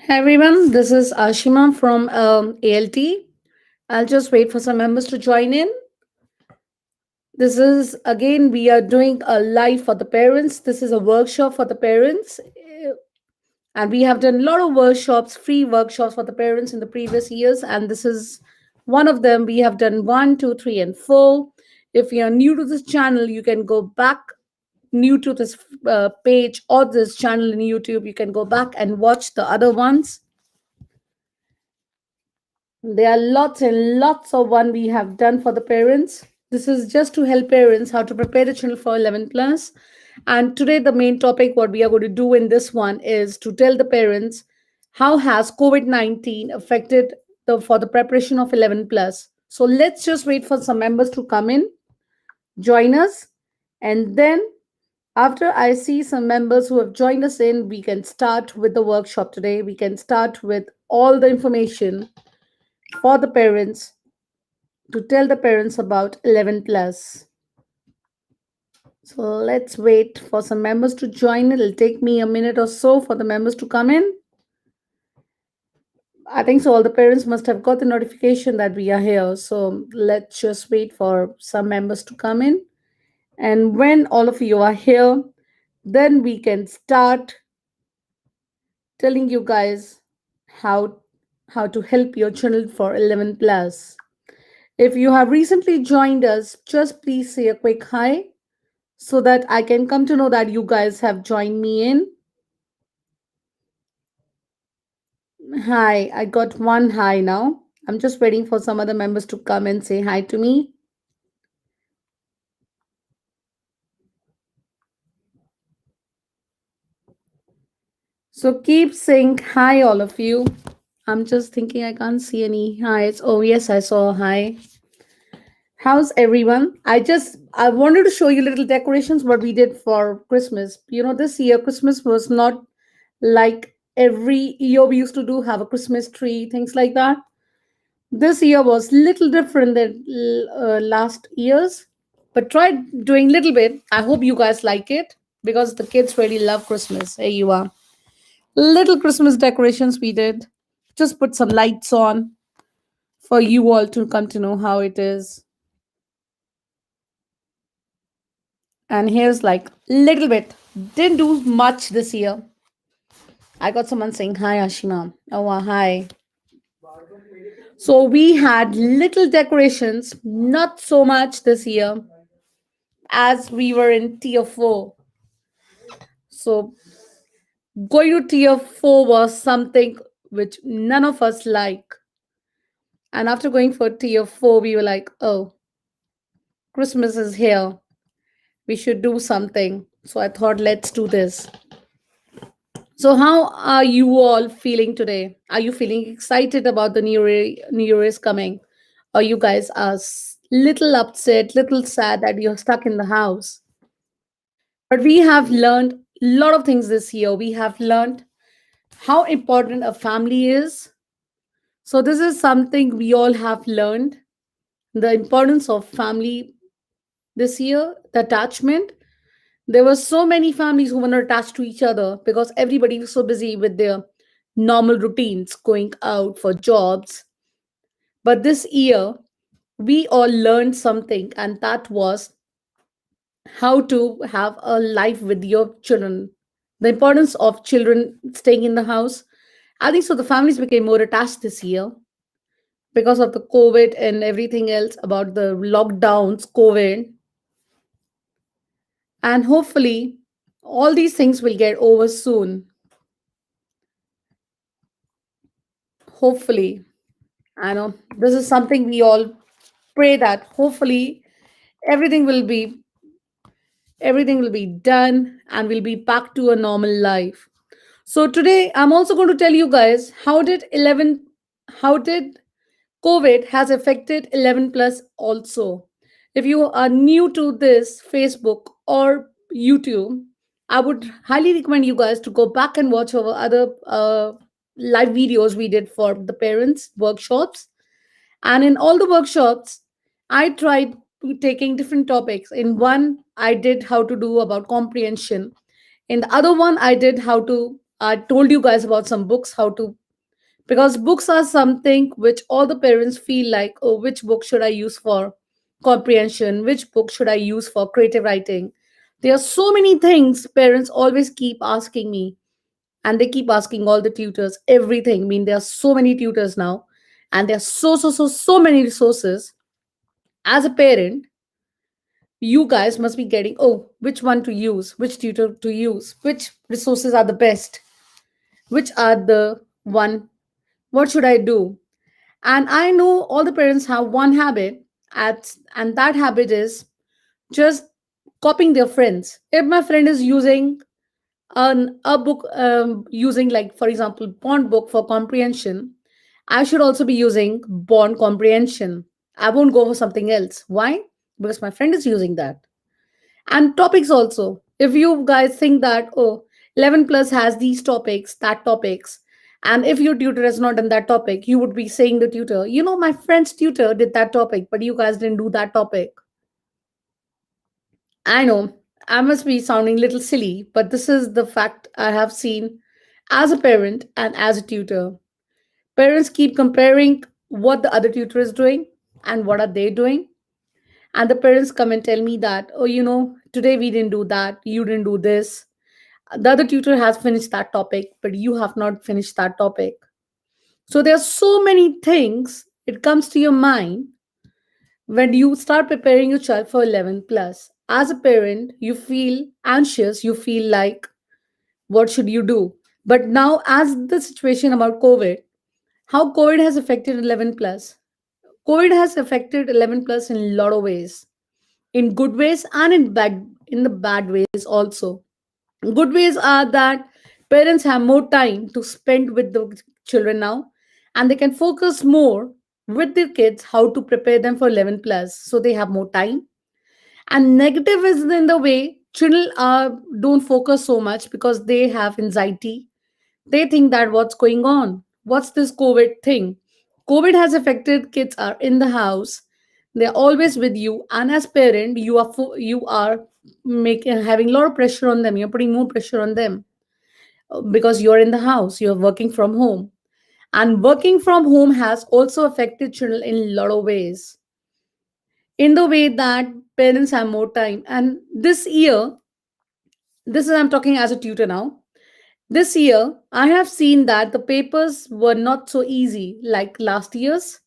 Hey everyone, this is Ashima from ALT. I'll just wait for some members to join in. This is again, we are doing a live for the parents. This is a workshop for the parents. And we have done a lot of workshops, free workshops for the parents in the previous years. And this is one of them. We have done one, two, three, and four. If you are new to this channel, you can go back new to this page or this channel in YouTube. You can go back and watch the other ones. There are lots and lots of one we have done for the parents. This is just to help parents how to prepare the children for 11 plus. And today the main topic what we are going to do in this one is to tell the parents how has COVID-19 affected the for the preparation of 11 plus. So let's just wait for some members to come in, join us, and then after I see some members who have joined us in, we can start with the workshop today. We can start with all the information for the parents to tell the parents about 11 plus. So let's wait for some members to join. It'll take me a minute or so for the members to come in. I think so all the parents must have got the notification that we are here. So let's just wait for some members to come in. And when all of you are here, then we can start telling you guys how how to help your children for 11 plus. If you have recently joined us, just please say a quick hi so that I can come to know that you guys have joined me in. Hi, I got one hi now. I'm just waiting for some other members to come and say hi to me. So keep saying hi, all of you. I'm just thinking I can't see any hi's. Oh, yes, I saw a hi. How's everyone? I wanted to show you little decorations what we did for Christmas. You know, this year Christmas was not like every year we used to do have a Christmas tree, things like that. This year was little different than last year's, but try doing little bit. I hope you guys like it because the kids really love Christmas. Here you are. Little Christmas decorations we did. Just put some lights on for you all to come to know how it is. And here's like little bit. Didn't do much this year. I got someone saying hi, Ashima. Oh, hi. So we had little decorations, not so much this year as we were in tier 4. So going to tier 4 was something which none of us like. And after going for tier 4, we were like, oh, Christmas is here. We should do something. So I thought, let's do this. So, how are you all feeling today? Are you feeling excited about the New Year is coming? Or you guys are little upset, little sad that you're stuck in the house? But we have learned a lot of things this year. We have learned how important a family is. So, this is something we all have learned the importance of family this year, the attachment. There were so many families who were not attached to each other because everybody was so busy with their normal routines, going out for jobs. But this year, we all learned something, and that was how to have a life with your children. The importance of children staying in the house. I think so. The families became more attached this year because of the COVID and everything else about the lockdowns, COVID. And hopefully, all these things will get over soon. Hopefully. I know this is something we all pray that hopefully everything will be everything will be done and we'll be back to a normal life. So today I'm also going to tell you guys how did COVID has affected 11 plus also. If you are new to this Facebook or YouTube, I would highly recommend you guys to go back and watch our other live videos we did for the parents workshops. And in all the workshops, I tried taking different topics. In one, I did how to do about comprehension. In the other one, I did how to I told you guys about some books, how to, because books are something which all the parents feel like, oh, which book should I use for comprehension? Which book should I use for creative writing? There are so many things parents always keep asking me, and they keep asking all the tutors everything. I mean, there are so many tutors now, and there are so many resources. As a parent, you guys must be getting, oh, which one to use, which tutor to use, which resources are the best, which are the one, what should I do? And I know all the parents have one habit, and that habit is just copying their friends. If my friend is using a book, using, like, for example, bond book for comprehension, I should also be using bond comprehension. I won't go for something else. Why? Because my friend is using that. And topics also, if you guys think that, oh, 11 plus has these topics, that topics, and if your tutor has not done that topic, you would be saying the tutor, you know, my friend's tutor did that topic, but you guys didn't do that topic. I know I must be sounding a little silly, but this is the fact I have seen as a parent and as a tutor. Parents keep comparing what the other tutor is doing and what are they doing. And the parents come and tell me that, oh, you know, today we didn't do that, you didn't do this. The other tutor has finished that topic, but you have not finished that topic. So there are so many things it comes to your mind when you start preparing your child for 11 plus. As a parent, you feel anxious, you feel like, what should you do? But now, as the situation about COVID, how COVID has affected 11 plus. COVID has affected 11 plus in a lot of ways, in good ways and in the bad ways also. Good ways are that parents have more time to spend with the children now, and they can focus more with their kids how to prepare them for 11 plus, so they have more time. And negative is in the way children don't focus so much because they have anxiety. They think that what's going on, what's this COVID thing. COVID has affected, kids are in the house, they're always with you, and as parent you are making, having a lot of pressure on them, you're putting more pressure on them, because you're in the house, you're working from home. And working from home has also affected children in a lot of ways, in the way that parents have more time. And this year, this is, I'm talking as a tutor now, this year I have seen that the papers were not so easy like last year's.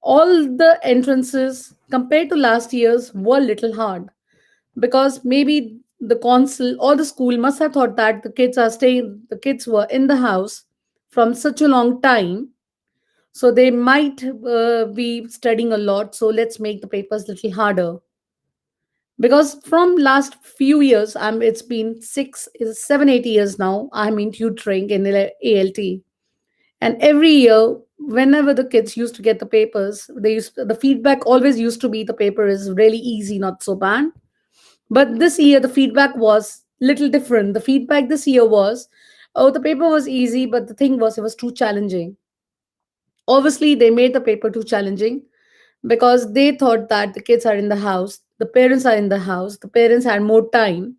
All the entrances compared to last year's were little hard, because maybe the council or the school must have thought that the kids were in the house from such a long time, so they might be studying a lot, so let's make the papers little harder. Because from last few years, it's been 7 8 years now, I'm in tutoring in ALT. And every year, whenever the kids used to get the papers, the feedback always used to be the paper is really easy, not so bad. But this year, the feedback was little different. The feedback this year was, oh, the paper was easy, but the thing was, it was too challenging. Obviously, they made the paper too challenging because they thought that the kids are in the house, the parents are in the house, the parents had more time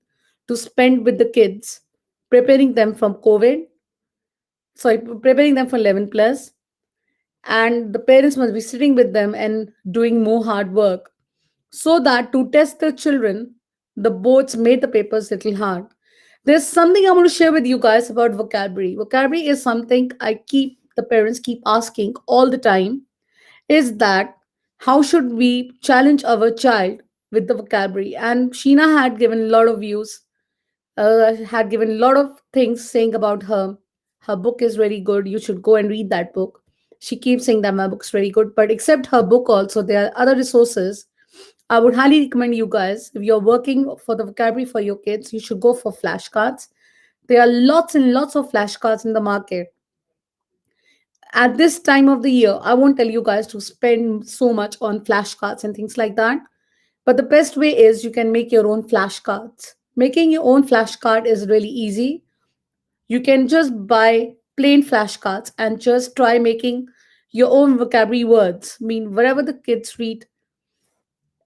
to spend with the kids, preparing them from COVID, sorry, preparing them for 11 plus, and the parents must be sitting with them and doing more hard work, so that to test the children, the boards made the papers little hard. There's something I want to share with you guys about vocabulary. Vocabulary is something the parents keep asking all the time, is that how should we challenge our child with the vocabulary? And Sheena had given a lot of views, had given a lot of things saying about her. Her book is very good. You should go and read that book. She keeps saying that my book's very good. But except her book, also, there are other resources. I would highly recommend you guys, if you're working for the vocabulary for your kids, you should go for flashcards. There are lots and lots of flashcards in the market. At this time of the year, I won't tell you guys to spend so much on flashcards and things like that. But the best way is you can make your own flashcards. Making your own flashcard is really easy. You can just buy plain flashcards and just try making your own vocabulary words. I mean, wherever the kids read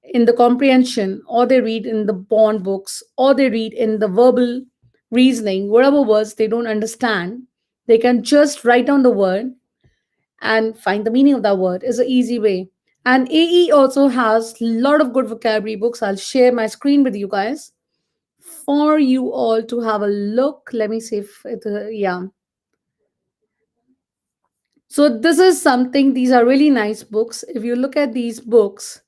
in the comprehension, or they read in the bond books, or they read in the verbal reasoning, whatever words they don't understand, they can just write down the word and find the meaning of that word is an easy way. And AE also has a lot of good vocabulary books. I'll share my screen with you guys for you all to have a look. Let me see if it, yeah. So this is something, these are really nice books. If you look at these books,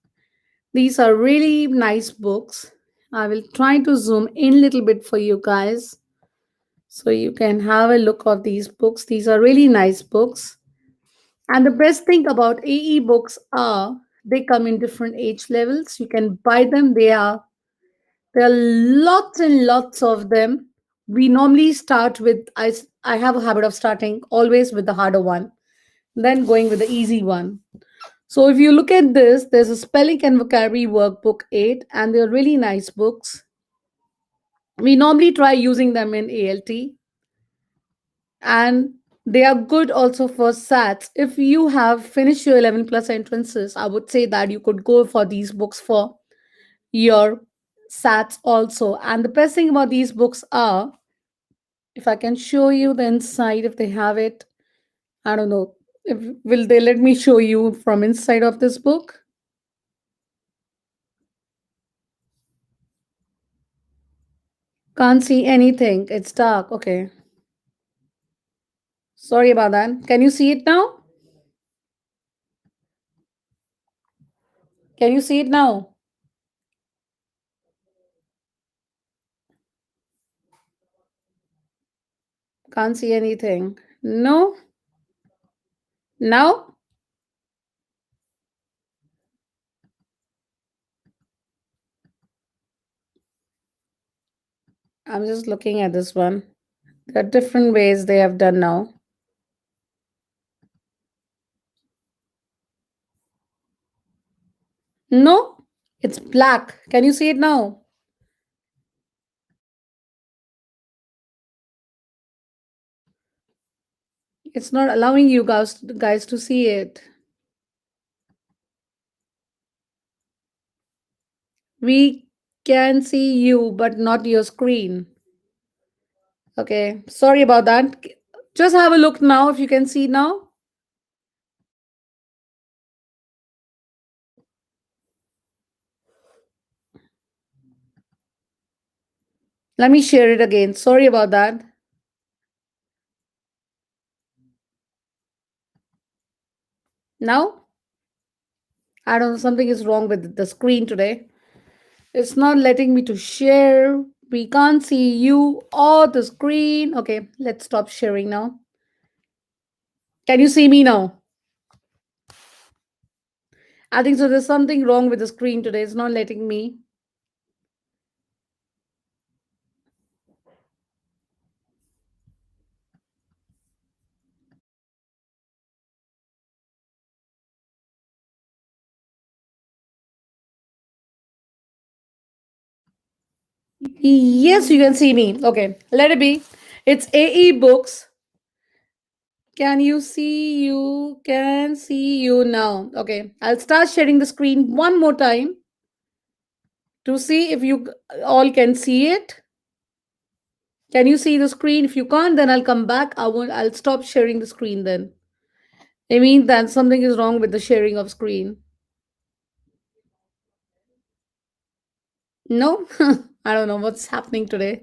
these are really nice books. I will try to zoom in a little bit for you guys so you can have a look of these books. These are really nice books. And the best thing about AE books are they come in different age levels. You can buy them. There are lots and lots of them. We normally start with I have a habit of starting always with the harder one, then going with the easy one. So if you look at this, there's a spelling and vocabulary workbook 8, and they're really nice books. We normally try using them in ALT, and they are good also for SATs. If you have finished your 11 plus entrances, I would say that you could go for these books for your SATs also. And the best thing about these books are, if I can show you the inside, if they have it, I don't know. If, will they let me show you from inside of this book? Can't see anything. It's dark. Okay. Sorry about that. Can you see it now? Can you see it now? Can't see anything. No? Now? I'm just looking at this one. There are different ways they have done now. No? It's black. Can you see it now? It's not allowing you guys to see it. We can see you, but not your screen. Okay. Sorry about that. Just have a look now if you can see now. Let me share it again. Sorry about that. Now? I don't know, something is wrong with the screen today. It's not letting me to share. We can't see you or the screen. Okay, let's stop sharing now. Can you see me now? I think so. There's something wrong with the screen today. It's not letting me. Yes, you can see me. Okay, let it be. It's AE Books. Can you see? You can see you now. Okay, I'll start sharing the screen one more time to see if you all can see it. Can you see the screen? If you can't, then I'll come back. I'll stop sharing the screen then. I mean that something is wrong with the sharing of screen. No? I don't know what's happening today.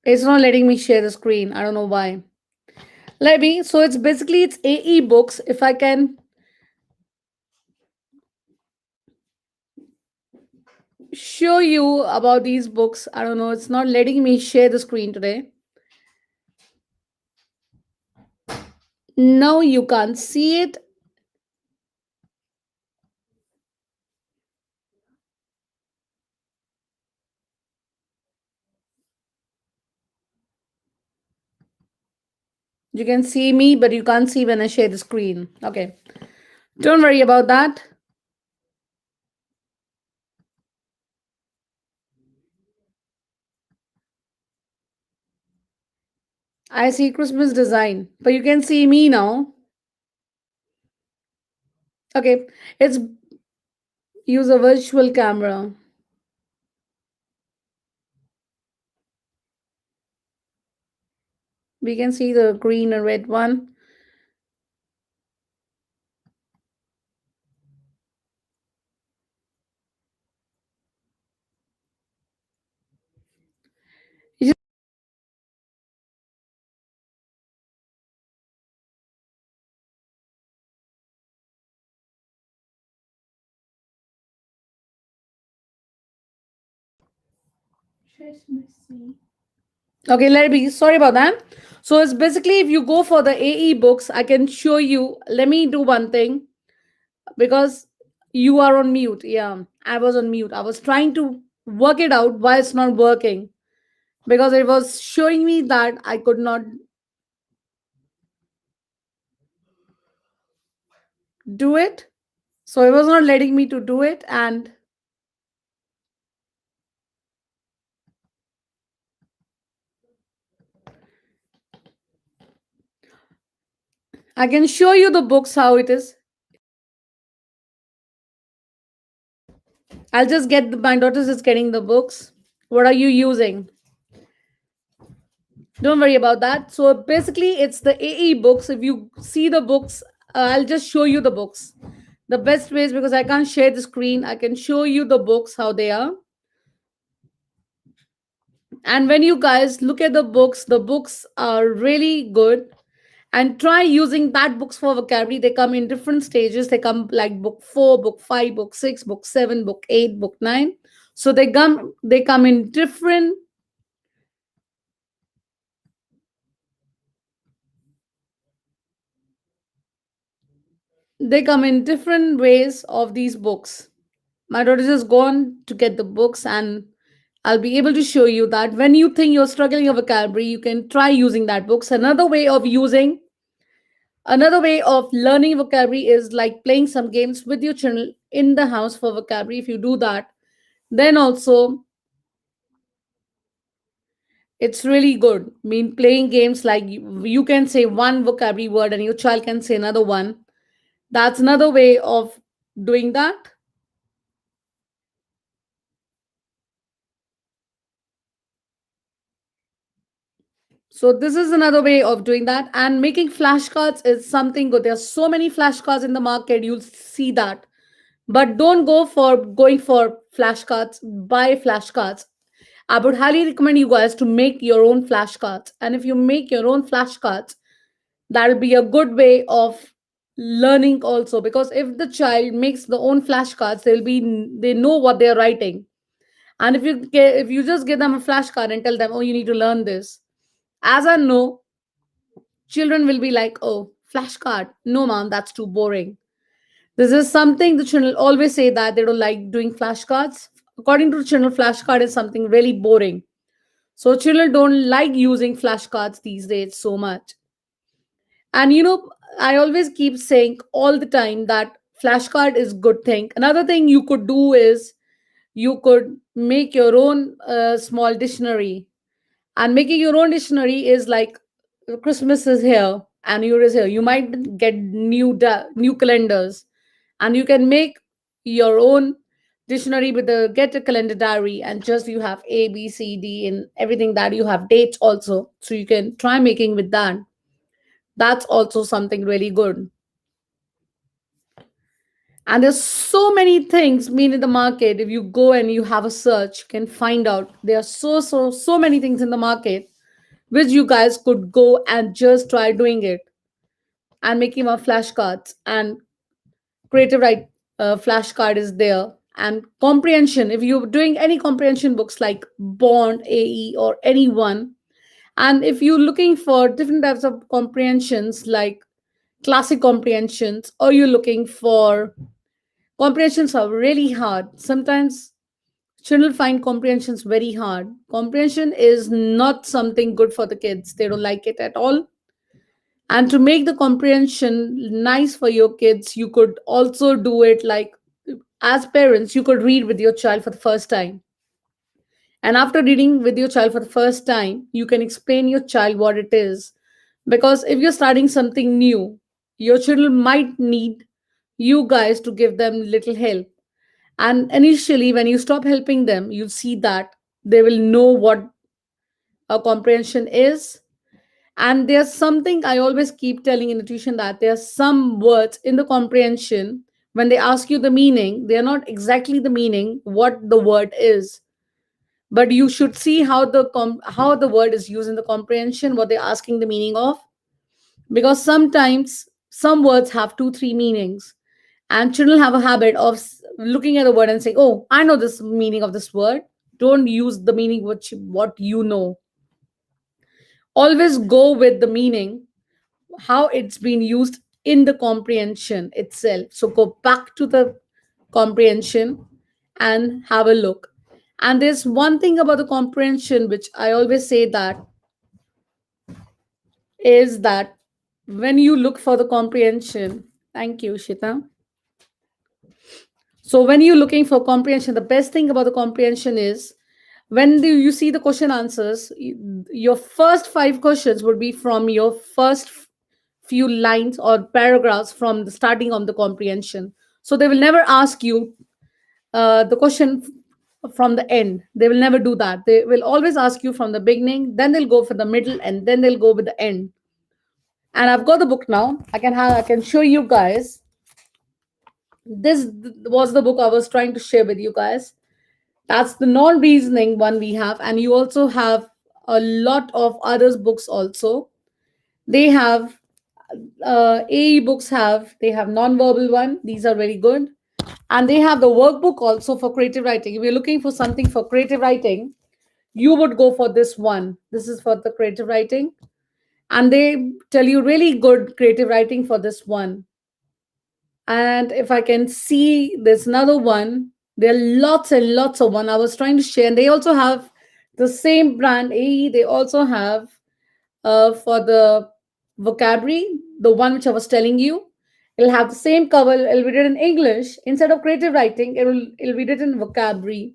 It's not letting me share the screen. I don't know why. Let me. So it's AE books. If I can show you about these books, I don't know. It's not letting me share the screen today. No, you can't see it. You can see me, but you can't see when I share the screen. Okay. Don't worry about that. I see Christmas design, but you can see me now. Okay, it's use a virtual camera. We can see the green and red one. You Okay, let it be. Sorry about that. So it's basically if you go for the AE books, I can show you. Let me do one thing because you are on mute. Yeah, I was on mute. I was trying to work it out why it's not working because it was showing me that I could not do it. So it was not letting me to do it, and I can show you the books how it is. I'll just get my daughter's is getting the books. What are you using? Don't worry about that. So basically, it's the AE books. If you see the books, I'll just show you the books. The best way is because I can't share the screen, I can show you the books how they are. And when you guys look at the books are really good. And try using that books for vocabulary. They come in different stages. They come like book 4, book 5, book 6, book 7, book 8, book 9. So they come in different. They come in different ways of these books. My daughter just gone to get the books, and I'll be able to show you that when you think you're struggling with vocabulary, you can try using that books. Another way of learning vocabulary is like playing some games with your children in the house for vocabulary. If you do that, then also it's really good. I mean, playing games like you can say one vocabulary word and your child can say another one. That's another way of doing that. So this is another way of doing that. And making flashcards is something good. There are so many flashcards in the market. You'll see that. But don't go for going for flashcards. Buy flashcards. I would highly recommend you guys to make your own flashcards. And if you make your own flashcards, that'll be a good way of learning also. Because if the child makes the own flashcards, they know what they're writing. And if you just give them a flashcard and tell them, oh, you need to learn this, as I know, children will be like, oh, flashcard. No, mom, that's too boring. This is something the children always say that they don't like doing flashcards. According to the children, flashcard is something really boring. So children don't like using flashcards these days so much. And I always keep saying all the time that flashcard is good thing. Another thing you could do is you could make your own small dictionary. And making your own dictionary is like Christmas is here and New Year is here. You might get new calendars, and you can make your own dictionary with the get a calendar diary, and just you have A, B, C, D, and everything that you have dates also. So you can try making with that. That's also something really good. And there's so many things mean in the market. If you go and you have a search, you can find out there are so many things in the market which you guys could go and just try doing it and making my flashcards. And creative write flashcard is there. And comprehension, if you're doing any comprehension books like bond, AE, or anyone, and if you're looking for different types of comprehensions like classic comprehensions, or you're looking for comprehensions are really hard sometimes. Children find comprehensions very hard. Comprehension is not something good for the kids. They don't like it at all. And to make the comprehension nice for your kids, you could also do it like, as parents, you could read with your child for the first time. And after reading with your child for the first time, you can explain your child what it is. Because if you're starting something new, your children might need you guys to give them little help. And initially, when you stop helping them, you'll see that they will know what a comprehension is. And there's something I always keep telling in the tuition, that there's some words in the comprehension, when they ask you the meaning, they're not exactly the meaning what the word is, but you should see how how the word is used in the comprehension, what they're asking the meaning of. Because sometimes some words have two three meanings, and children have a habit of looking at the word and saying, oh, I know this meaning of this word. Don't use the meaning what you know. Always go with the meaning, how it's been used in the comprehension itself. So go back to the comprehension and have a look. And there's one thing about the comprehension which I always say, that is that when you look for the comprehension, thank you, Shita. So when you're looking for comprehension, the best thing about the comprehension is, when you see the question answers, your first five questions would be from your first few lines or paragraphs from the starting of the comprehension. So they will never ask you the question from the end. They will never do that. They will always ask you from the beginning, then they'll go for the middle, and then they'll go with the end. And I've got the book now. I can show you guys. This was the book I was trying to share with you guys. That's the non-reasoning one we have, and you also have a lot of others books also. They have AE books they have non-verbal one. These are very good, and they have the workbook also for creative writing. If you're looking for something for creative writing, you would go for this one. This is for the creative writing, and they tell you really good creative writing for this one. And if I can see, there's another one. There are lots and lots of one I was trying to share. And they also have the same brand AE. They also have for the vocabulary, the one which I was telling you. It'll have the same cover. It'll be written in English instead of creative writing. It'll be written in vocabulary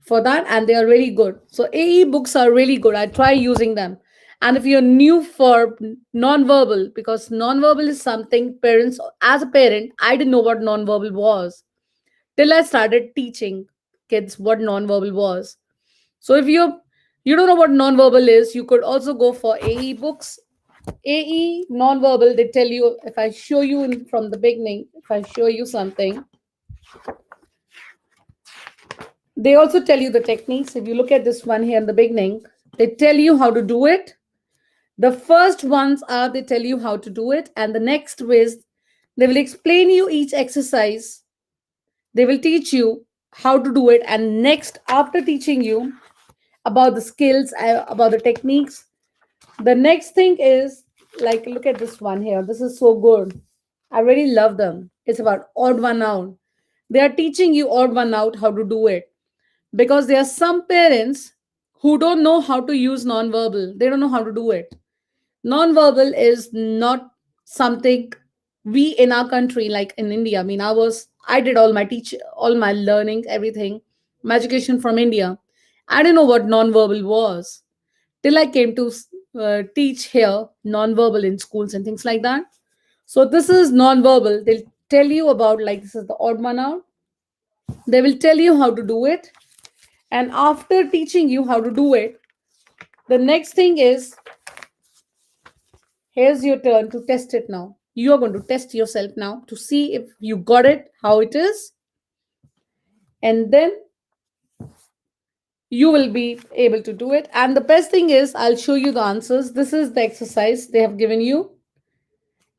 for that, and they are really good. So AE books are really good. I try using them. And if you're new for non-verbal, because non-verbal is something parents, as a parent, I didn't know what non-verbal was till I started teaching kids what non-verbal was. So if you don't know what non-verbal is, you could also go for AE books. AE non-verbal, they tell you, if I show you from the beginning, if I show you something, they also tell you the techniques. If you look at this one here in the beginning, they tell you how to do it. The first ones are, they tell you how to do it, and the next is they will explain you each exercise. They will teach you how to do it, and next, after teaching you about the skills, about the techniques, the next thing is, like, look at this one here. This is so good. I really love them. It's about odd one out. They are teaching you odd one out how to do it, because there are some parents who don't know how to use non-verbal. They don't know how to do it. Non-verbal is not something we in our country, like in India. I mean, I did all my learning, everything, my education from India. I didn't know what non-verbal was till I came to teach here non-verbal in schools and things like that. So this is non-verbal. They'll tell you about, like, this is the odd one out. They will tell you how to do it, and after teaching you how to do it, the next thing is, here's your turn to test it now. You are going to test yourself now to see if you got it, how it is, and then you will be able to do it. And the best thing is, I'll show you the answers. This is the exercise they have given you.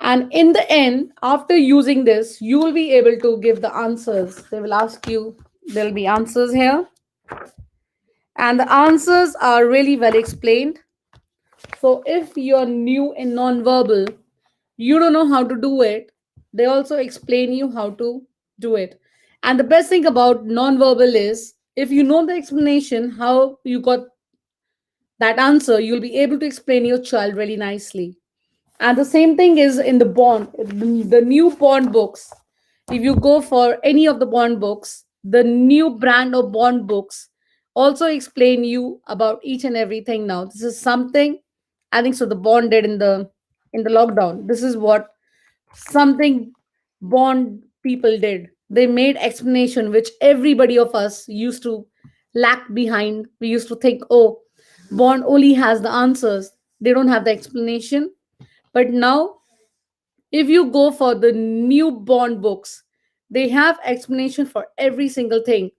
And in the end, after using this, you will be able to give the answers. They will ask you, there'll be answers here. And the answers are really well explained. So if you're new in non-verbal, you don't know how to do it, they also explain you how to do it. And the best thing about non-verbal is, if you know the explanation, how you got that answer, you'll be able to explain your child really nicely. And the same thing is in the the new bond books. If you go for any of the bond books, the new brand of bond books also explain you about each and everything. Now this is something, I think so, the bond did in the lockdown. This is what something Bond people did. They made explanation which everybody of us used to lack behind. We used to think, oh, Bond only has the answers. They don't have the explanation. But now, if you go for the new Bond books, they have explanation for every single thing.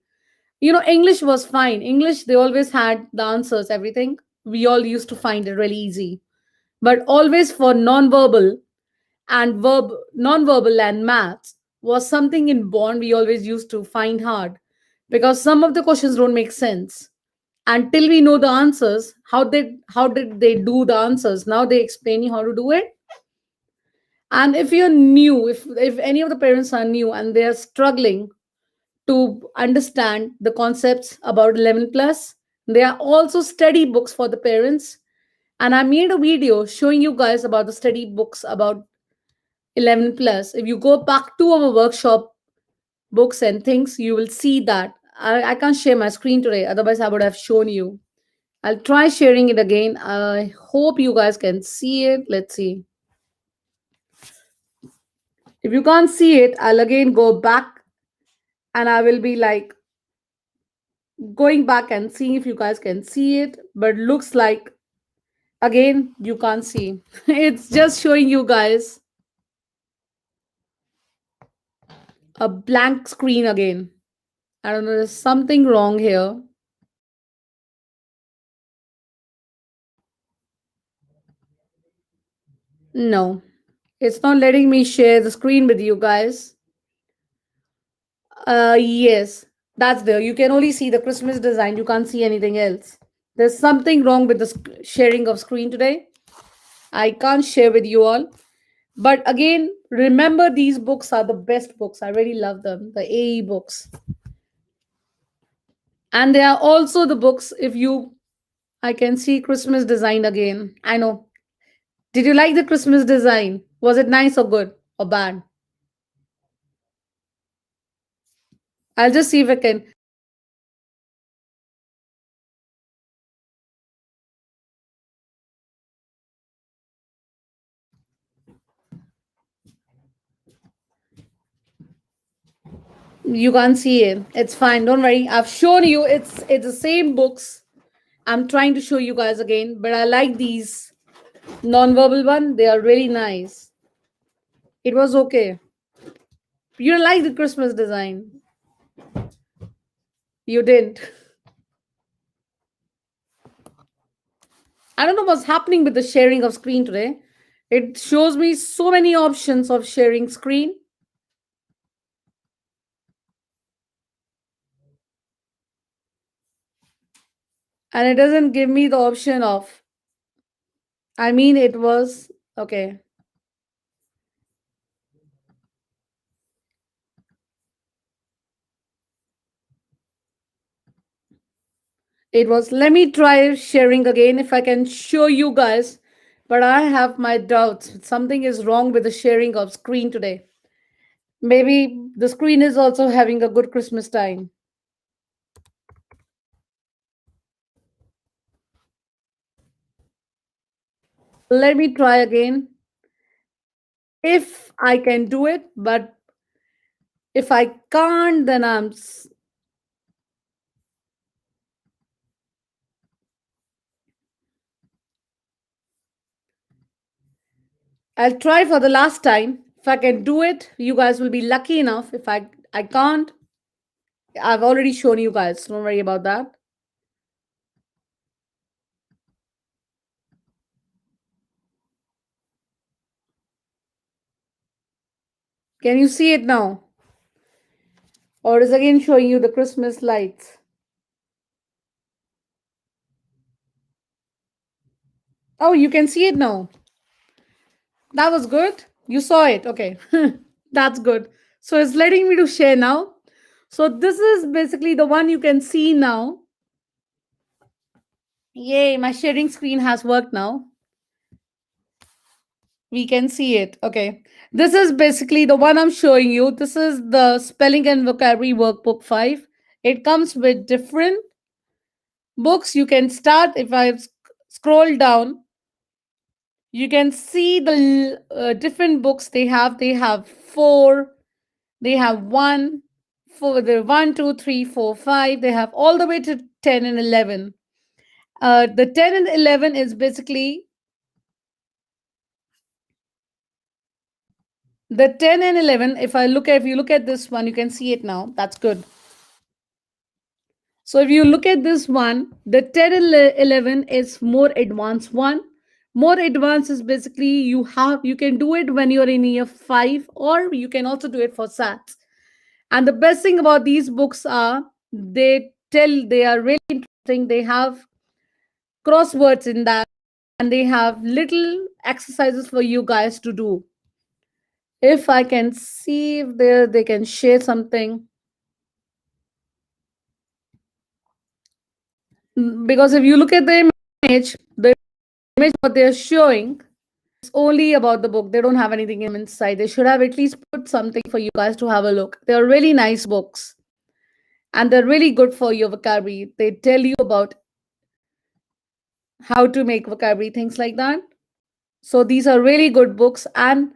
English was fine. English, they always had the answers, everything. We all used to find it really easy. But always for non-verbal and non-verbal and maths was something in bond we always used to find hard, because some of the questions don't make sense until we know the answers. How did they do the answers? Now they explain you how to do it. And if you're new, if any of the parents are new and they are struggling to understand the concepts about 11 plus, there are also study books for the parents. And I made a video showing you guys about the study books about 11 plus. If you go back to our workshop books and things, you will see that. I can't share my screen today, otherwise I would have shown you. I'll try sharing it again. I hope you guys can see it. Let's see. If you can't see it, I'll again go back, and I will be like going back and seeing if you guys can see it. But looks like again you can't see. It's just showing you guys a blank screen again. I don't know, there's something wrong here. No, it's not letting me share the screen with you guys. Yes, that's there. You can only see the Christmas design. You can't see anything else. There's something wrong with the sharing of screen today. I can't share with you all. But again, remember these books are the best books. I really love them. The AE books. And they are also the books, if you, I can see Christmas design again. I know. Did you like the Christmas design? Was it nice or good or bad? I'll just see if I can. You can't see it. It's fine. Don't worry. I've shown you. It's the same books. I'm trying to show you guys again, but I like these non-verbal one. They are really nice. It was okay. You like the Christmas design. You didn't. I don't know what's happening with the sharing of screen today. It shows me so many options of sharing screen. And it doesn't give me the option of, I mean, it was okay. It was, let me try sharing again if I can show you guys. But I have my doubts. Something is wrong with the sharing of screen today. Maybe the screen is also having a good Christmas time. Let me try again if I can do it. But if I can't, then I'll try for the last time. If I can do it, you guys will be lucky enough. If I can't, I've already shown you guys. Don't worry about that. Can you see it now? Or is again showing you the Christmas lights? Oh, you can see it now. That was good. You saw it. Okay. That's good. So it's letting me to share now. So this is basically the one you can see now. Yay, my sharing screen has worked now. We can see it. Okay. This is basically the one I'm showing you. This is the spelling and vocabulary workbook 5. It comes with different books. You can start if I scroll down. You can see the different books they have. They have four, they have one, for the one, two, three, four, five. They have all the way to 10 and 11. The 10 and 11 is basically the 10 and 11. If you look at this one, you can see it now. That's good. So if you look at this one, the 10 and 11 is more advanced one. More advanced is basically you can do it when you're in year 5, or you can also do it for SATs. And the best thing about these books are they are really interesting. They have crosswords in that, and they have little exercises for you guys to do. If I can see if they can share something. Because if you look at the image what they're showing is only about the book. They don't have anything inside. They should have at least put something for you guys to have a look. They're really nice books, and they're really good for your vocabulary. They tell you about how to make vocabulary, things like that. So these are really good books. And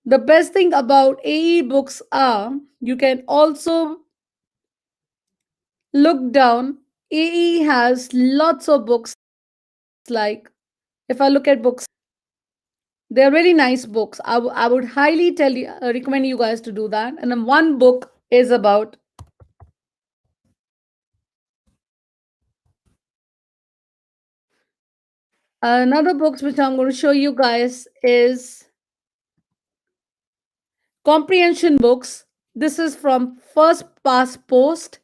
the best thing about AE books are you can also look down. AE has lots of books. Like if I look at books, they're really nice books. I would highly recommend you guys to do that. And then one book is about another books which I'm going to show you guys is comprehension books. This is from First Past Post,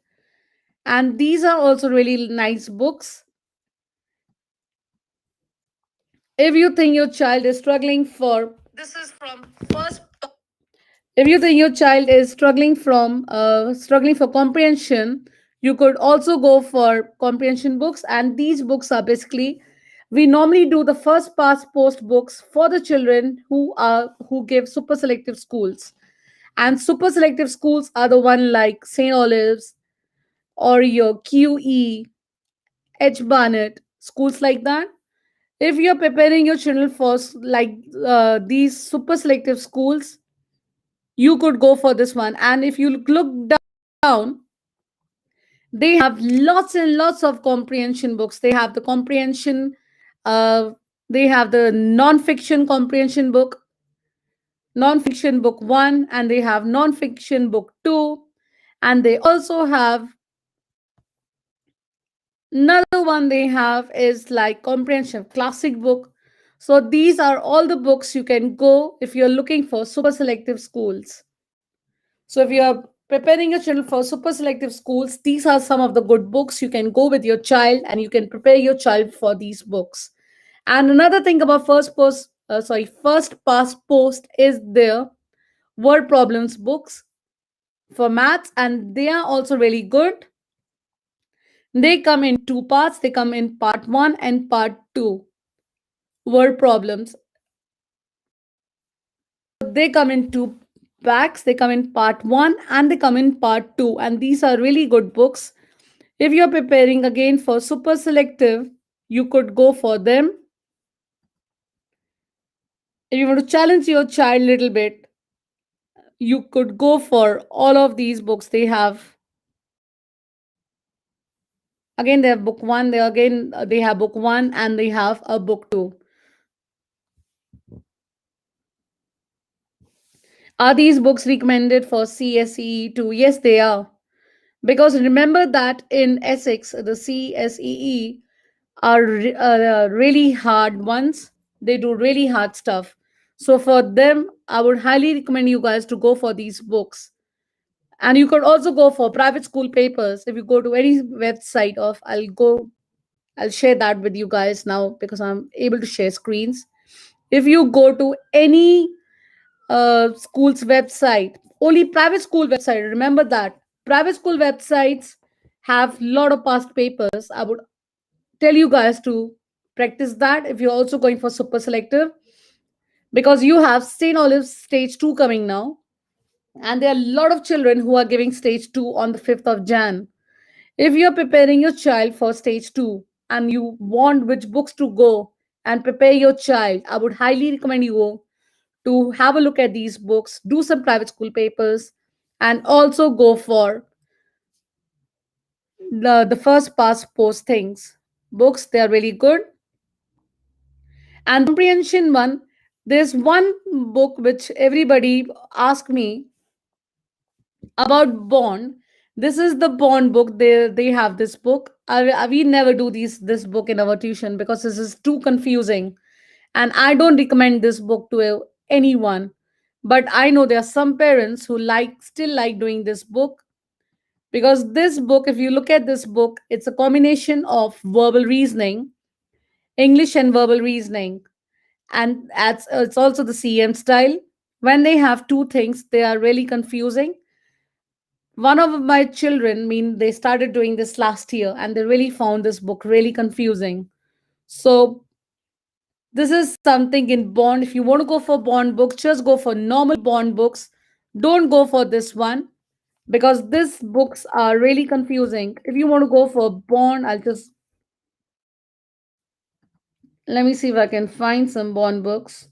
and these are also really nice books. If you think your child is struggling for this is from first if you think your child is struggling for comprehension, you could also go for comprehension books. And these books are basically we normally do the first past post books for the children who give super selective schools. And super selective schools are the one like St. Olive's or your QE, H. Barnett, schools like that. If you're preparing your children for these super selective schools, you could go for this one. And if you look down, they have lots and lots of comprehension books. They have the comprehension, they have the non-fiction comprehension book, non-fiction book 1, and they have non-fiction book 2, and they also have another one they have is like comprehension classic book. So these are all the books you can go if you're looking for super selective schools. So if you're preparing your children for super selective schools, these are some of the good books you can go with your child, and you can prepare your child for these books. And another thing about first past post is their word problems books for maths, and they are also really good. They come in two parts. They come in part 1 and part 2. Word problems. They come in two packs. They come in part 1 and they come in part 2. And these are really good books. If you're preparing again for super selective, you could go for them. If you want to challenge your child a little bit, you could go for all of these books. They have again they have book 1, they have book 1 and they have a book 2. Are these books recommended for CSEE too? Yes, they are. Because remember that in Essex, the CSEE are really hard ones. They do really hard stuff. So for them, I would highly recommend you guys to go for these books. And you could also go for private school papers. If you go to any website of, I'll share that with you guys now because I'm able to share screens. If you go to any school's website, only private school website, remember that private school websites have lot of past papers. I would tell you guys to practice that if you're also going for super selective, because you have St. Olive's stage 2 coming now, and there are a lot of children who are giving stage 2 on the 5th of Jan. If you're preparing your child for stage 2 and you want which books to go, and prepare your child, I would highly recommend you to have a look at these books, do some private school papers, and also go for the first past post things. Books, they are really good. And the comprehension one, there's one book which everybody asked me about Bond. This is the Bond book. They have this book. We never do this book in our tuition because this is too confusing, and I don't recommend this book to anyone. But I know there are some parents who still like doing this book, because this book, if you look at this book, it's a combination of verbal reasoning, English and verbal reasoning, and it's also the CM style. When they have two things, they are really confusing. One of my children, they started doing this last year, and they really found this book really confusing. So this is something in Bond. If you want to go for Bond books, just go for normal Bond books. Don't go for this one, because these books are really confusing. If you want to go for Bond, I'll just let me see if I can find some Bond books.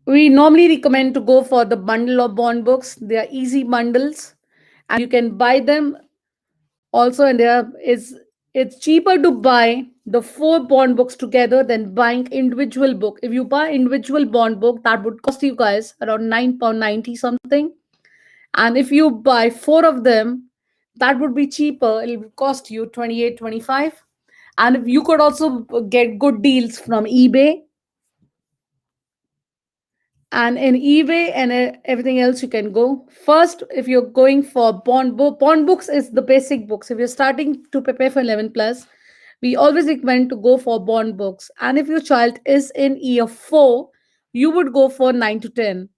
We normally recommend to go for the bundle of Bond books. They are easy bundles, and you can buy them also. And it's cheaper to buy the four Bond books together than buying individual book. If you buy individual Bond book, that would cost you guys around £9.90 something. And if you buy four of them, that would be cheaper. It will cost you 28-25. And if you could also get good deals from eBay, and in eBay and everything else, you can go first. If you're going for Bond books is the basic books. If you're starting to prepare for 11 plus, we always recommend to go for Bond books. And if your child is in year 4, you would go for 9 to 10.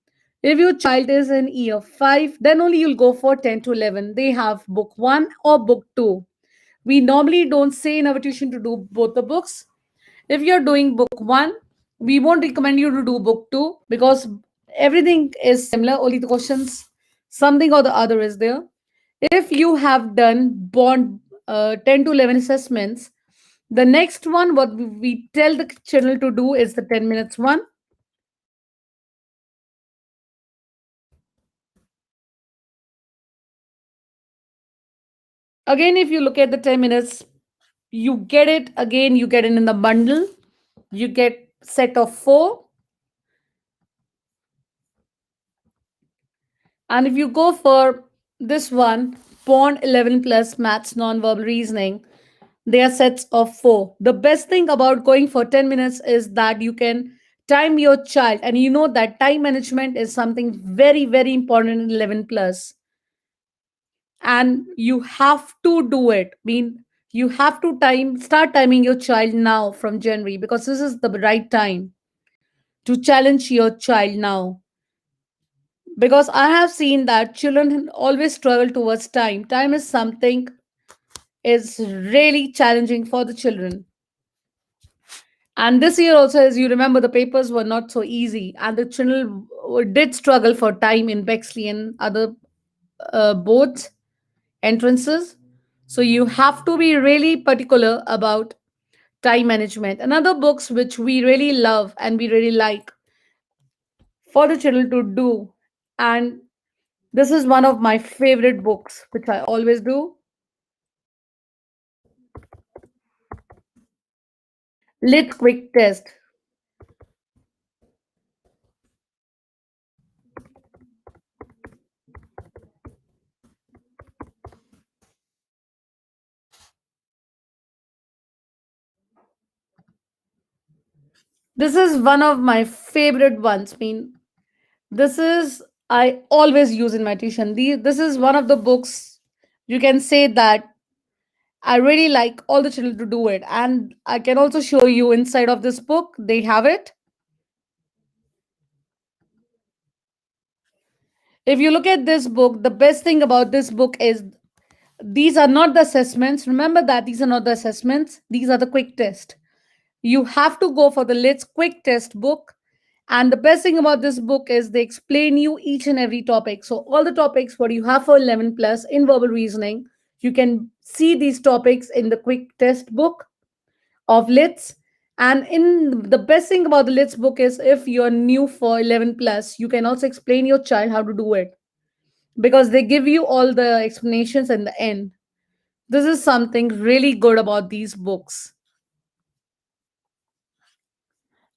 If your child is in year 5, then only you'll go for 10 to 11. They have book 1 or book 2. We normally don't say in our tuition to do both the books. If you're doing book 1, we won't recommend you to do book 2, because everything is similar, only the questions, something or the other is there. If you have done Bond 10 to 11 assessments, the next one, what we tell the children to do is the 10 minutes one. Again, if you look at the 10 minutes, you get it again, you get it in the bundle. You get set of 4. And if you go for this one, Bond 11 plus maths non-verbal reasoning, they are sets of 4. The best thing about going for 10 minutes is that you can time your child, and you know that time management is something very, very important in 11 plus. And you have to do it. You have to start timing your child now from January, because this is the right time to challenge your child now. Because I have seen that children always struggle towards time. Time is something is really challenging for the children. And this year also, as you remember, the papers were not so easy, and the children did struggle for time in Bexley and other boards entrances. So you have to be really particular about time management. Another books which we really love and we really like for the children to do, and this is one of my favorite books which I always do. Lit Quick Test. This is one of my favorite ones. This is, I always use in my tuition. This is one of the books you can say that I really like all the children to do it. And I can also show you inside of this book, they have it. If you look at this book, the best thing about this book is these are not the assessments. Remember that these are not the assessments, these are the quick test. You have to go for the Let's Quick Test book. And the best thing about this book is they explain you each and every topic. So all the topics what you have for 11 plus in verbal reasoning, you can see these topics in the quick test book. of Lits. And in the best thing about the Lits book is if you're new for 11 plus, you can also explain your child how to do it because they give you all the explanations in the end. This is something really good about these books.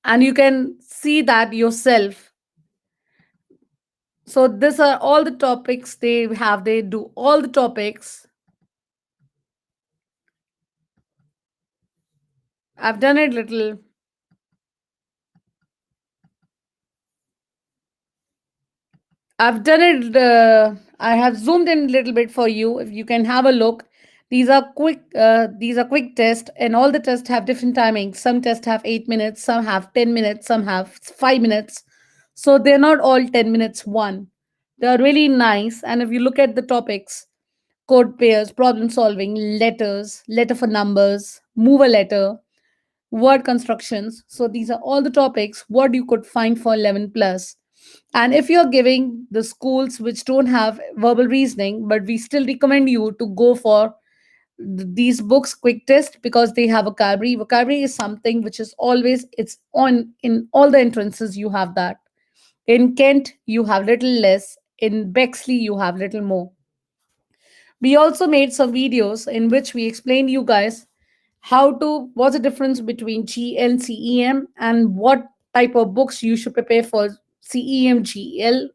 And you can see that yourself. So these are all the topics they have. They do all the topics. I've done it little. I've done it. I have zoomed in a little bit for you. If you can have a look, these are quick. These are quick tests, and all the tests have different timings. Some tests have 8 minutes, some have 10 minutes, some have 5 minutes. So they're not all 10 minutes. One, they are really nice. And if you look at the topics, code pairs, problem solving, letters, letter for numbers, move a letter, word constructions. So these are all the topics what you could find for 11 plus. And if you're giving the schools which don't have verbal reasoning, but we still recommend you to go for these books quick test because they have vocabulary. Vocabulary is something which is always it's on in all the entrances you have that. In Kent you have little less, in Bexley you have little more. We also made some videos in which we explained you guys how to what's the difference between GL and CEM and what type of books you should prepare for CEM GL.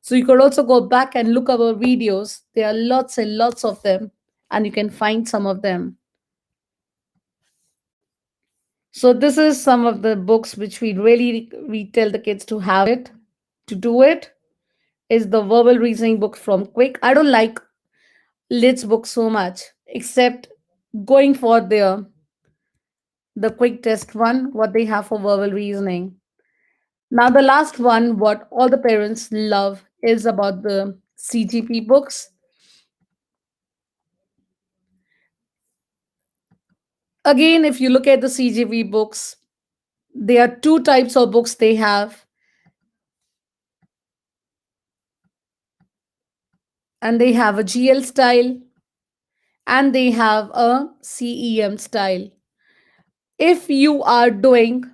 So you could also go back and look our videos. There are lots and lots of them, and you can find some of them. So this is some of the books which we tell the kids to have it to do it. Is the verbal reasoning book from Quick. I don't like Lid's book so much, except going for the quick test one, what they have for verbal reasoning. Now, the last one, what all the parents love is about the CGP books. Again, if you look at the CGP books, there are two types of books they have, and they have a GL style and they have a CEM style. If you are doing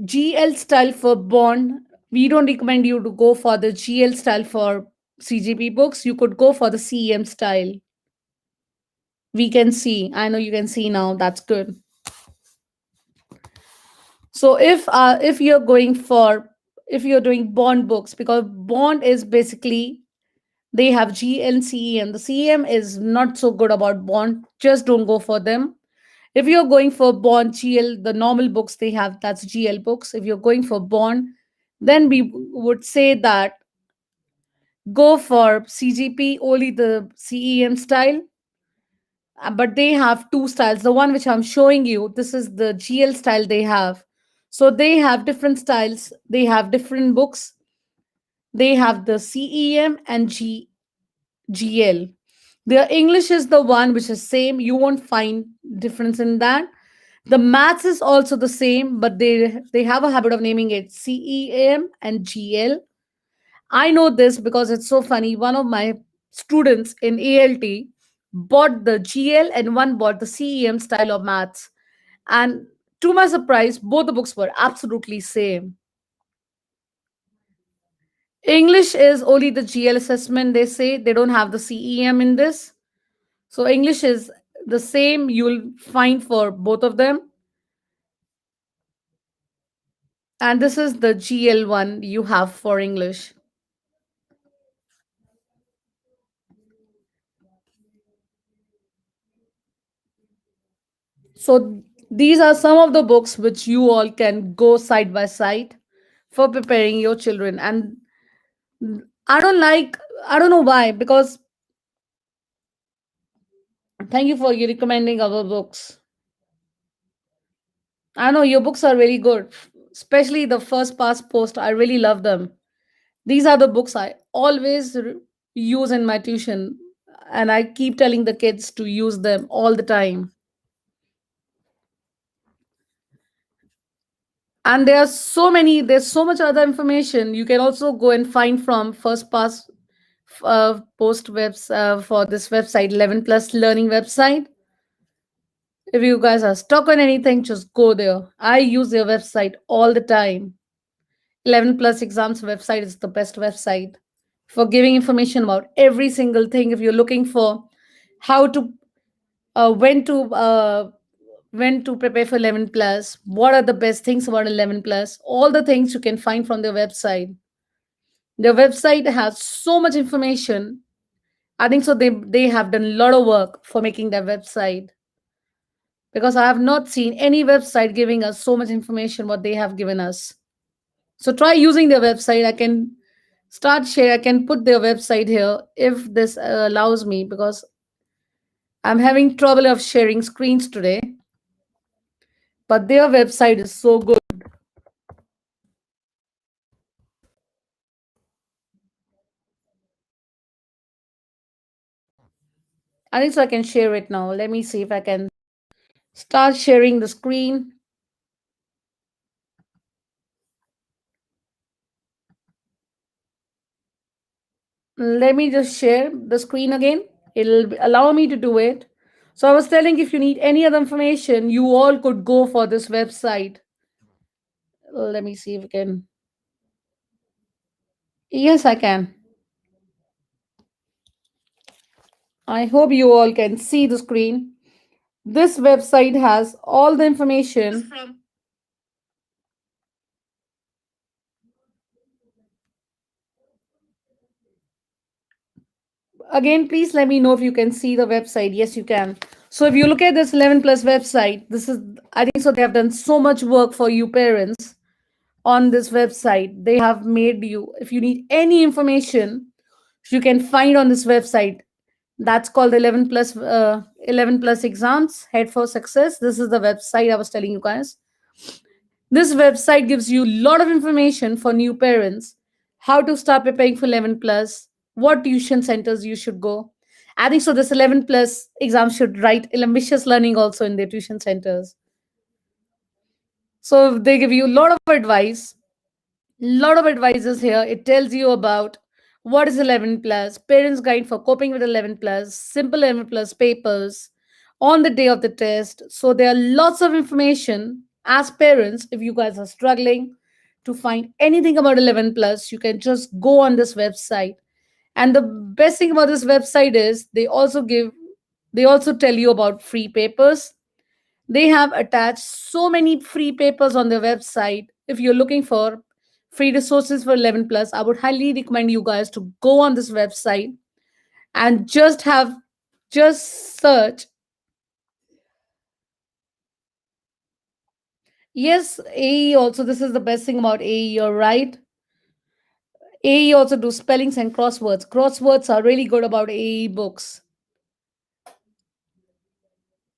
GL style for bond, we don't recommend you to go for the GL style for CGP books. You could go for the CEM style. We can see. I know you can see now. That's good. So if you're going for if you're doing bond books, because bond is basically they have G and CEM. The CEM is not so good about bond. Just don't go for them. If you're going for bond GL, the normal books they have, that's GL books. If you're going for bond, then we would say that go for CGP, only the CEM style. But they have two styles. The one which I'm showing you, this is the GL style they have. So they have different styles. They have different books. They have the CEM and GL. Their English is the one which is same. You won't find difference in that. The maths is also the same, but they have a habit of naming it CEM and GL. I know this because it's so funny. One of my students in ALT bought the GL and one bought the CEM style of maths. And to my surprise, both the books were absolutely same. English is only the GL assessment, they say. They don't have the CEM in this. So English is the same you'll find for both of them. And this is the GL one you have for English. So these are some of the books which you all can go side by side for preparing your children. And I don't like, I don't know why, because thank you for you recommending our books. I know your books are really good, especially the first past post. I really love them. These are the books I always use in my tuition, and I keep telling the kids to use them all the time. And there are so many, there's so much other information you can also go and find from first pass post webs for this website 11 plus learning website. If you guys are stuck on anything, just go there. I use their website all the time. 11 plus exams website is the best website for giving information about every single thing. If you're looking for how to uh, when to uh, when to prepare for 11 plus, what are the best things about 11 plus, all the things you can find from their website. Their website has so much information. I think so they have done a lot of work for making that website, because I have not seen any website giving us so much information what they have given us. So try using their website. I can start share. I can put their website here if this allows me, because I'm having trouble of sharing screens today. But their website is so good. I think so. I can share it now. Let me see if I can start sharing the screen. Let me just share the screen again. It'll allow me to do it. So I was telling, if you need any other information, you all could go for this website. Let me see if I can. Yes, I can. I hope you all can see the screen. This website has all the information. Again, please let me know if you can see the website. Yes, you can. So if you look at this 11 plus website, this is, I think so, they have done so much work for you parents on this website. They have made you, if you need any information, you can find on this website. That's called 11 plus exams head for success. This is the website I was telling you guys. This website gives you a lot of information for new parents, how to start preparing for 11 plus, what tuition centers you should go. I think so. This 11 plus exam should write ambitious learning also in their tuition centers. So they give you a lot of advice, lot of advices here. It tells you about what is 11 plus, parents guide for coping with 11 plus, simple 11 plus papers on the day of the test. So there are lots of information. As parents, if you guys are struggling to find anything about 11 plus, you can just go on this website. And the best thing about this website is they also tell you about free papers. They have attached so many free papers on their website. If you're looking for free resources for 11 plus, I would highly recommend you guys to go on this website and just search. Yes, AE also, this is the best thing about AE, you're right. AE also do spellings and crosswords. Crosswords are really good about AE books.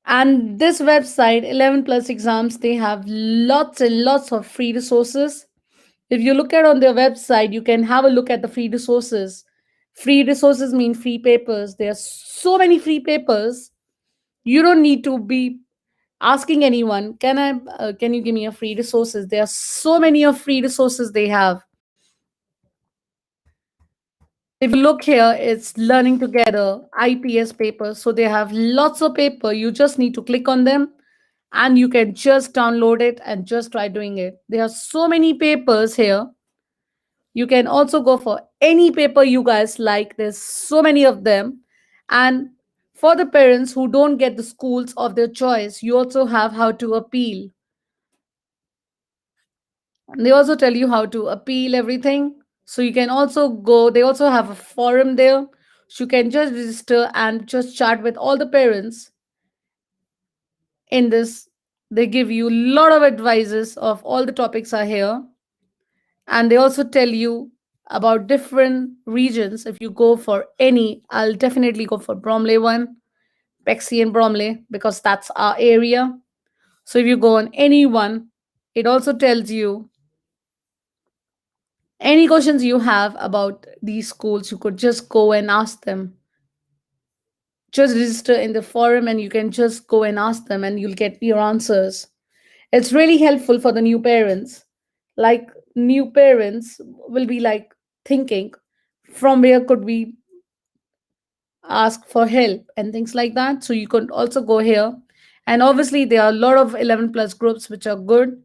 And this website, 11 plus exams, they have lots and lots of free resources. If you look at on their website, you can have a look at the free resources. Free resources mean free papers. There are so many free papers. You don't need to be asking anyone, can you give me a free resources? There are so many of free resources they have. If you look here, it's learning together, IPS papers. So they have lots of paper. You just need to click on them and you can just download it and just try doing it. There are so many papers here. You can also go for any paper you guys like. There's so many of them. And for the parents who don't get the schools of their choice, you also have how to appeal. They also tell you how to appeal everything. So you can also go, they also have a forum there. So you can just register and just chat with all the parents in this. They give you a lot of advices of all the topics are here. And they also tell you about different regions. If you go for any, I'll definitely go for Bromley one, Pexi and Bromley, because that's our area. So if you go on any one, it also tells you any questions you have about these schools, you could just go and ask them. Just register in the forum and you can just go and ask them and you'll get your answers. It's really helpful for the new parents. Like, new parents will be like thinking, from where could we ask for help and things like that. So you could also go here And obviously, there are a lot of 11 plus groups which are good.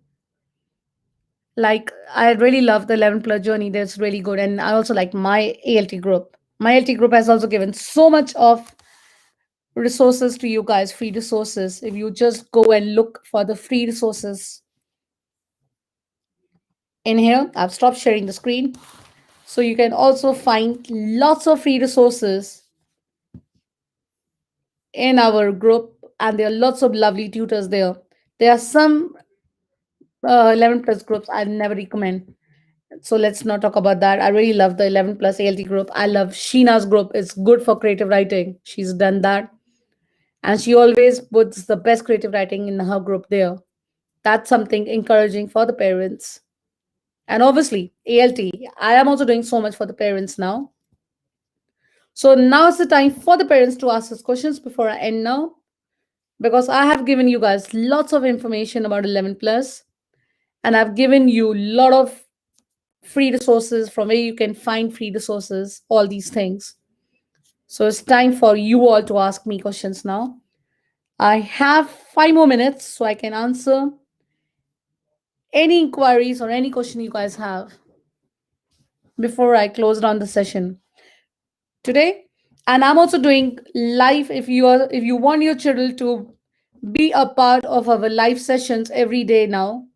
Like, I really love the 11 plus journey. That's really good. And I also like my ALT group. My ALT group has also given so much of resources to you guys, free resources. If you just go and look for the free resources in here, I've stopped sharing the screen. So you can also find lots of free resources in our group, and there are lots of lovely tutors there. There are some 11 plus groups I never recommend. So let's not talk about that. I really love the 11 plus ALT group. I love Sheena's group. It's good for creative writing. She's done that. And she always puts the best creative writing in her group there. That's something encouraging for the parents. And obviously, ALT, I am also doing so much for the parents now. So now is the time for the parents to ask us questions before I end now, because I have given you guys lots of information about 11 plus, and I've given you a lot of free resources from where you can find free resources, all these things. So it's time for you all to ask me questions now. I have 5 more minutes so I can answer any inquiries or any question you guys have before I close down the session today. And I'm also doing live. If you want your children to be a part of our live sessions every day now,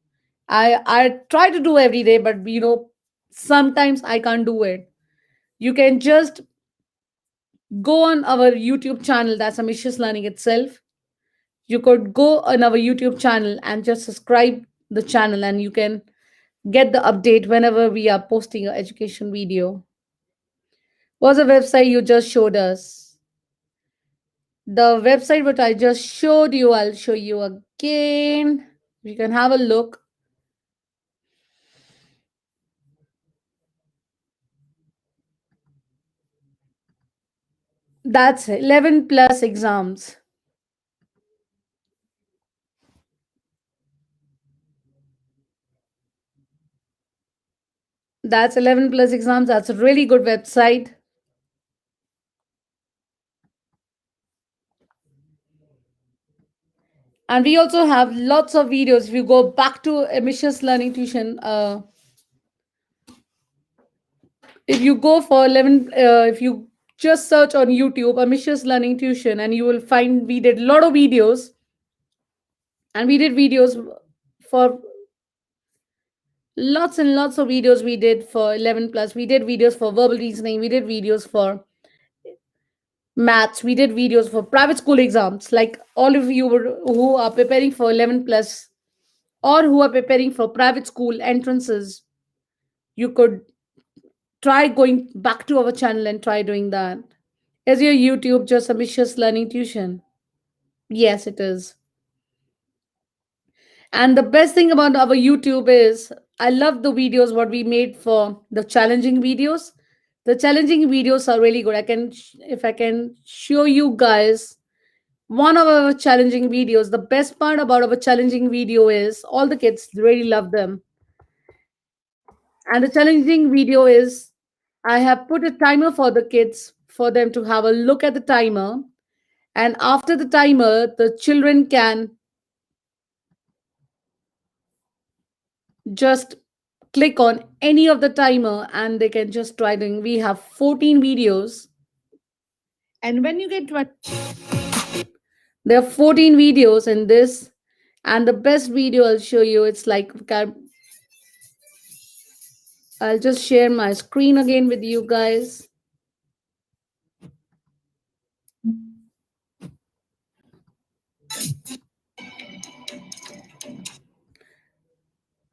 I try to do every day, but sometimes I can't do it. You can just go on our YouTube channel, that's Ambitious Learning itself. You could go on our YouTube channel and just subscribe the channel, and you can get the update whenever we are posting an education video. What's the website you just showed us? The website what I just showed you, I'll show you again. You can have a look. That's 11 plus exams. That's 11 plus exams. That's a really good website. And we also have lots of videos. If you go back to Ambitious Learning Tuition, if you go for 11, if you just search on YouTube Ambitious Learning Tuition, and you will find we did a lot of videos. And we did videos for lots and lots of videos we did for 11 plus. We did videos for verbal reasoning. We did videos for maths. We did videos for private school exams. Like all of you who are preparing for 11 plus, or who are preparing for private school entrances, you could try going back to our channel and try doing that. Is your YouTube just Ambitious Learning Tuition? Yes, it is. And the best thing about our YouTube is I love the videos what we made for the challenging videos. The challenging videos are really good. If I can show you guys one of our challenging videos, the best part about our challenging video is all the kids really love them. And the challenging video is I have put a timer for the kids for them to have a look at the timer. And after the timer, the children can just click on any of the timer and they can just try doing. We have 14 videos. And when you get to there are 14 videos in this. And the best video I'll show you, it's like I'll just share my screen again with you guys.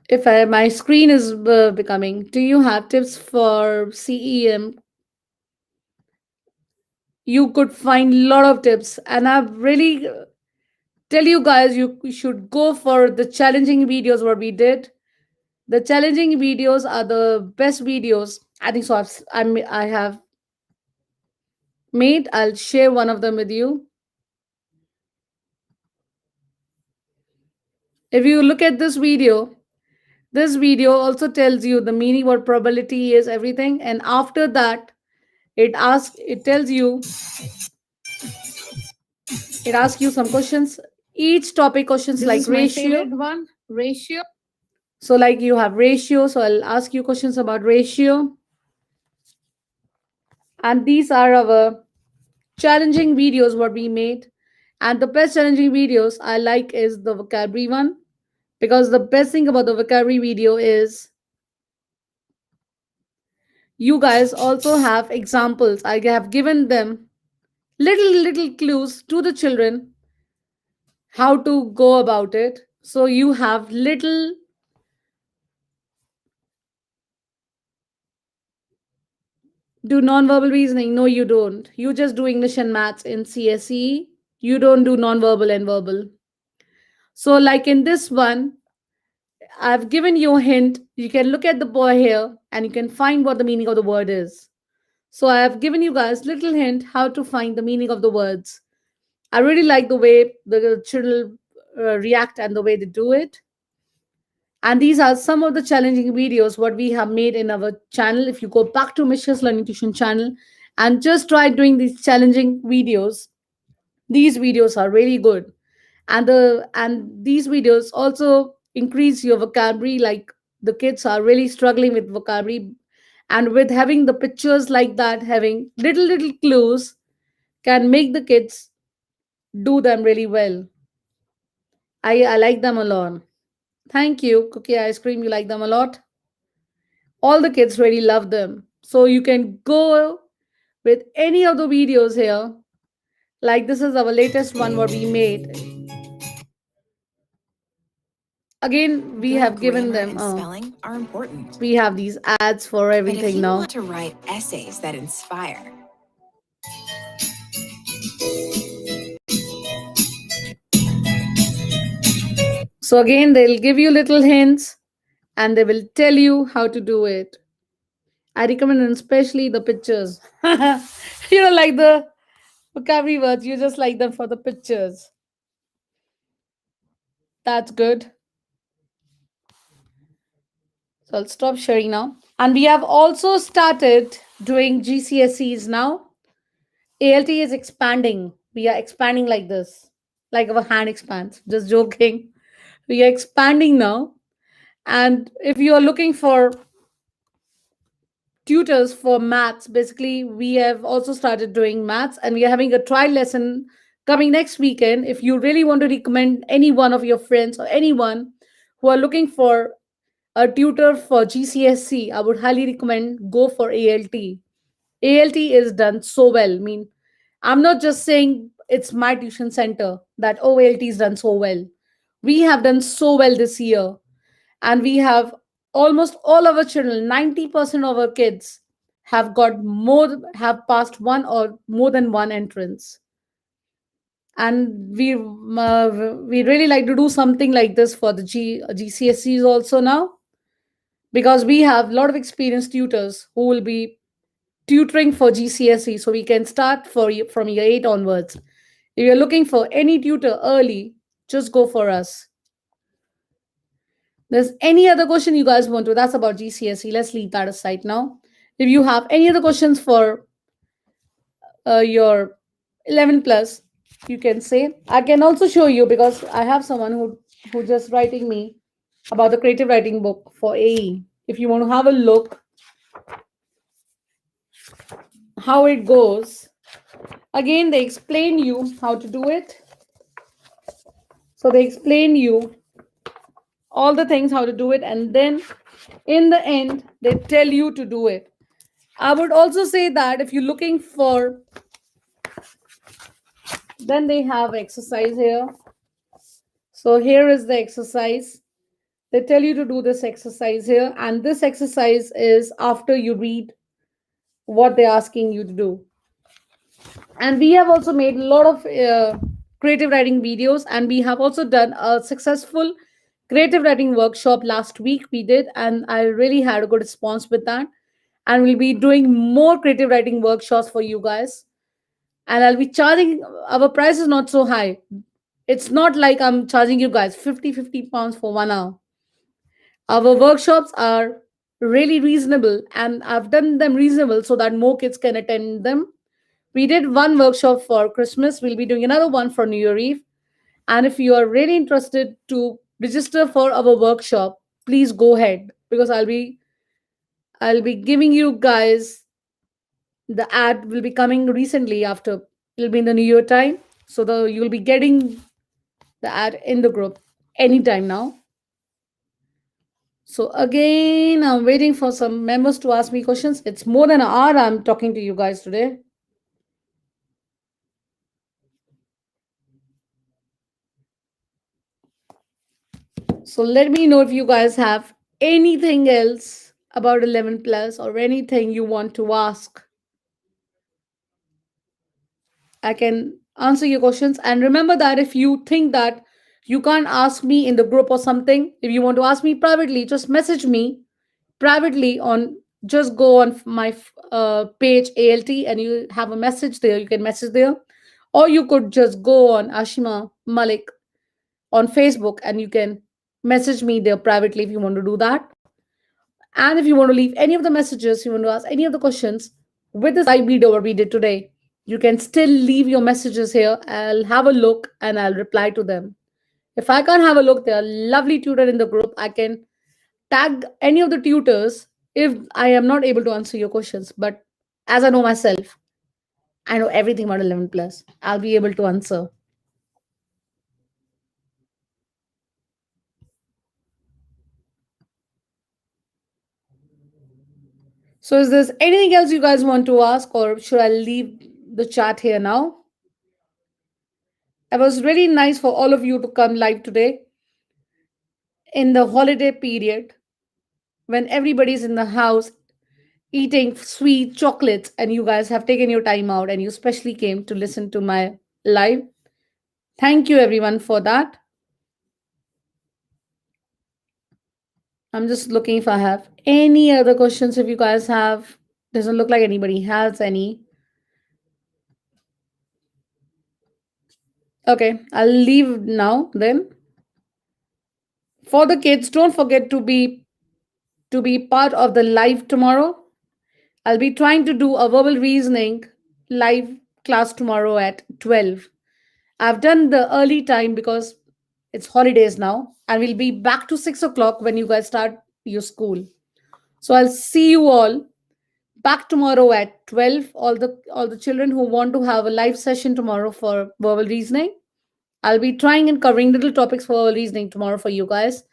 If my screen is becoming, do you have tips for CEM? You could find a lot of tips, and I really tell you guys you should go for the challenging videos what we did. The challenging videos are the best videos. I think so. I have made. I'll share one of them with you. If you look at this video also tells you the meaning, what probability is, everything. And after that, it tells you, it asks you some questions. Each topic questions This like is my ratio. favorite one. Ratio. So, like you have ratio, so I'll ask you questions about ratio. And these are our challenging videos what we made. And the best challenging videos I like is the vocabulary one, because the best thing about the vocabulary video is you guys also have examples. I have given them little clues to the children how to go about it. So you have little. Do non-verbal reasoning? No, you don't. You just do English and maths in CSE. You don't do non-verbal and verbal. So, like in this one, I've given you a hint. You can look at the boy here and you can find what the meaning of the word is. So, I have given you guys little hint how to find the meaning of the words. I really like the way the children react and the way they do it. And these are some of the challenging videos what we have made in our channel. If you go back to Mishra's Learning Tuition channel and just try doing these challenging videos, these videos are really good. And these videos also increase your vocabulary. Like the kids are really struggling with vocabulary, and with having the pictures like that, having little clues can make the kids do them really well. I like them a lot. Thank you, Cookie Ice Cream. You like them a lot. All the kids really love them. So you can go with any of the videos here. Like this is our latest one what we made. Again, we Good have given grammar them. and spelling are important. We have these ads for But if everything you now. want to write essays that inspire, So again, they'll give you little hints and they will tell you how to do it. I recommend, and especially the pictures. You don't like the vocabulary words, you just like them for the pictures. That's good. So I'll stop sharing now. And we have also started doing GCSEs now. ALT is expanding. We are expanding like this, like our hand expands. Just joking. We are expanding now. And if you are looking for tutors for maths, basically, we have also started doing maths and we are having a trial lesson coming next weekend. If you really want to recommend any one of your friends or anyone who are looking for a tutor for GCSE, I would highly recommend go for ALT. ALT is done so well. I mean, I'm not just saying it's my tuition center that oh, ALT is done so well. We have done so well this year, and we have almost all our children, 90% of our kids have passed one or more than one entrance. And we really like to do something like this for the GCSEs also now, because we have a lot of experienced tutors who will be tutoring for GCSE, so we can start from year 8 onwards. If you're looking for any tutor early, just go for us. There's any other question you guys want to? That's about GCSE. Let's leave that aside now. If you have any other questions for your 11 plus, you can say. I can also show you, because I have someone who just writing me about the creative writing book for AE. If you want to have a look how it goes, again they explain you how to do it. So they explain you all the things how to do it, and then in the end they tell you to do it. I would also say that if you're looking for, then they have exercise here. So here is the exercise. They tell you to do this exercise here, and this exercise is after you read what they're asking you to do. And we have also made a lot of creative writing videos, and we have also done a successful creative writing workshop last week we did, and I really had a good response with that. And we'll be doing more creative writing workshops for you guys, and I'll be charging. Our price is not so high. It's not like I'm charging you guys 50 pounds for 1 hour. Our workshops are really reasonable, and I've done them reasonable so that more kids can attend them. We did one workshop for Christmas. We'll be doing another one for New Year Eve. And if you are really interested to register for our workshop, please go ahead, because I'll be giving you guys, the ad will be coming recently after, it'll be in the new year time. So you'll be getting the ad in the group anytime now. So again, I'm waiting for some members to ask me questions. It's more than an hour I'm talking to you guys today. So let me know if you guys have anything else about 11 plus or anything you want to ask. I can answer your questions. And remember that if you think that you can't ask me in the group or something, if you want to ask me privately, just message me privately on, just go on my page ALT, and you have a message there. You can message there. Or you could just go on Ashima Malik on Facebook and you can message me there privately if you want to do that. And if you want to leave any of the messages, you want to ask any of the questions with this live video what we did today, you can still leave your messages here. I'll have a look and I'll reply to them. If I can't have a look, there are lovely tutor in the group. I can tag any of the tutors if I am not able to answer your questions. But as I know myself, I know everything about 11 plus. I'll be able to answer. So, is there anything else you guys want to ask, or should I leave the chat here now? It was really nice for all of you to come live today in the holiday period when everybody's in the house eating sweet chocolates, and you guys have taken your time out and you specially came to listen to my live. Thank you, everyone, for that. I'm just looking if I have any other questions. If you guys have, doesn't look like anybody has any. Okay, I'll leave now then. For the kids, don't forget to be part of the live tomorrow. I'll be trying to do a verbal reasoning live class tomorrow at 12. I've done the early time because it's holidays now, and we'll be back to 6 o'clock when you guys start your school. So I'll see you all back tomorrow at 12. All the children who want to have a live session tomorrow for verbal reasoning, I'll be trying and covering little topics for verbal reasoning tomorrow for you guys.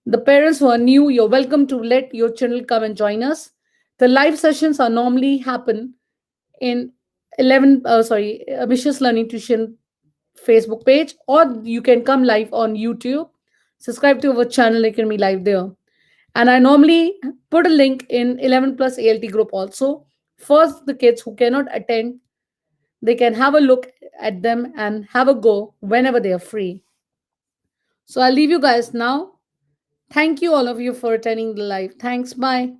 The parents who are new, you're welcome to let your children come and join us. The live sessions are normally happen in 11 ambitious learning tuition Facebook page, or you can come live on YouTube. Subscribe to our channel, you can be live there. And I normally put a link in 11 plus ALT group also. First, the kids who cannot attend, they can have a look at them and have a go whenever they are free. So I'll leave you guys now. Thank you all of you for attending the live. Thanks. Bye.